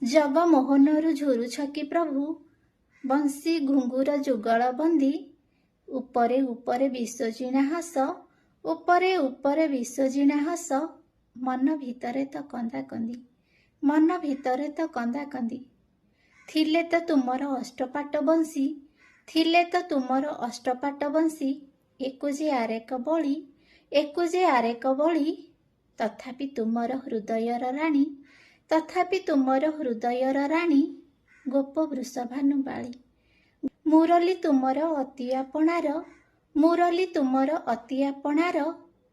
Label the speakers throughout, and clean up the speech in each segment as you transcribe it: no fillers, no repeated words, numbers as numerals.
Speaker 1: ଜଗମୋହନରୁ ଝୁରୁଛ କି ପ୍ରଭୁ ବଂଶୀ ଘୁଙ୍ଗୁର ଯୁଗଳ ବନ୍ଦୀ। ଉପରେ ଉପରେ ବିଶ୍ୱଜିଣା ହସ, ଉପରେ ଉପରେ ବିଶ୍ୱଜିଣା ହସ। ମନ ଭିତରେ ତ କନ୍ଦାକନ୍ଦି, ମନ ଭିତରେ ତ କନ୍ଦାକନ୍ଦି। ଥିଲେ ତ ତୁମର ଅଷ୍ଟପାଟ ବଂଶୀ, ଥିଲେ ତ ତୁମର ଅଷ୍ଟପାଟ ବଂଶୀ। ଏକୁ ଯେ ଆରେକ ବଳି, ଏକୁ ଯେ ଆରେକ ବଳି। ତଥାପି ତୁମର ହୃଦୟର ରାଣୀ, ତଥାପି ତୁମର ହୃଦୟର ରାଣୀ। ଗୋପ ବୃଷଭାନୁବାଳୀ। ମୁରଲି ତୁମର ଅତି ଆପଣାର, ମୁରଲି ତୁମର ଅତି ଆପଣାର।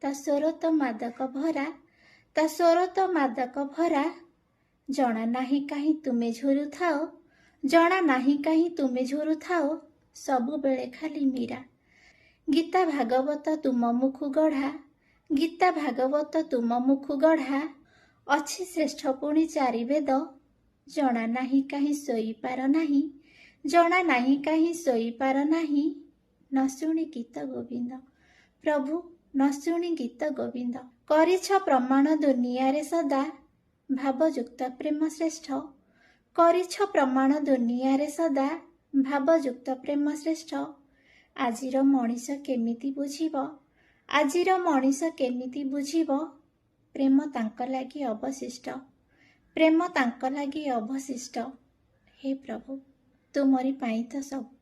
Speaker 1: ତା ସ୍ୱର ତ ମାଦକ ଭରା, ତା ସ୍ୱର ତ ମାଦକ ଭରା। ଜଣା ନାହିଁ କାହିଁ ତୁମେ ଝୁରୁଥାଅ, ଜଣା ନାହିଁ କାହିଁ ତୁମେ ଝୁରୁଥାଅ। ସବୁବେଳେ ଖାଲି ମୀରା। ଗୀତା ଭାଗବତ ତୁମ ମୁଖୁ ଗଢ଼ା, ଗୀତା ଭାଗବତ ତୁମ ମୁଖୁ ଗଢ଼ା। ଅଛି ଶ୍ରେଷ୍ଠ ପୁଣି ଚାରିବେଦ। ଜଣା ନାହିଁ କାହିଁ ଶୋଇପାର ନାହିଁ, ଜଣା ନାହିଁ କାହିଁ ଶୋଇପାର ନାହିଁ। ନ ଶୁଣି ଗୀତ ଗୋବିନ୍ଦ, ପ୍ରଭୁ ନ ଶୁଣି ଗୀତ ଗୋବିନ୍ଦ। କରିଛ ପ୍ରମାଣ ଦୁନିଆରେ ସଦା, ଭାବଯୁକ୍ତ ପ୍ରେମ ଶ୍ରେଷ୍ଠ। କରିଛ ପ୍ରମାଣ ଦୁନିଆରେ ସଦା, ଭାବଯୁକ୍ତ ପ୍ରେମ ଶ୍ରେଷ୍ଠ। ଆଜିର ମଣିଷ କେମିତି ବୁଝିବ, ଆଜିର ମଣିଷ କେମିତି ବୁଝିବ। ପ୍ରେମ ତାଙ୍କ ଲାଗି ଅବଶିଷ୍ଟ, ପ୍ରେମ ତାଙ୍କ ଲାଗି ଅବଶିଷ୍ଟ। ହେ ପ୍ରଭୁ ତୁମରି ପାଇଁ ତ ସବୁ।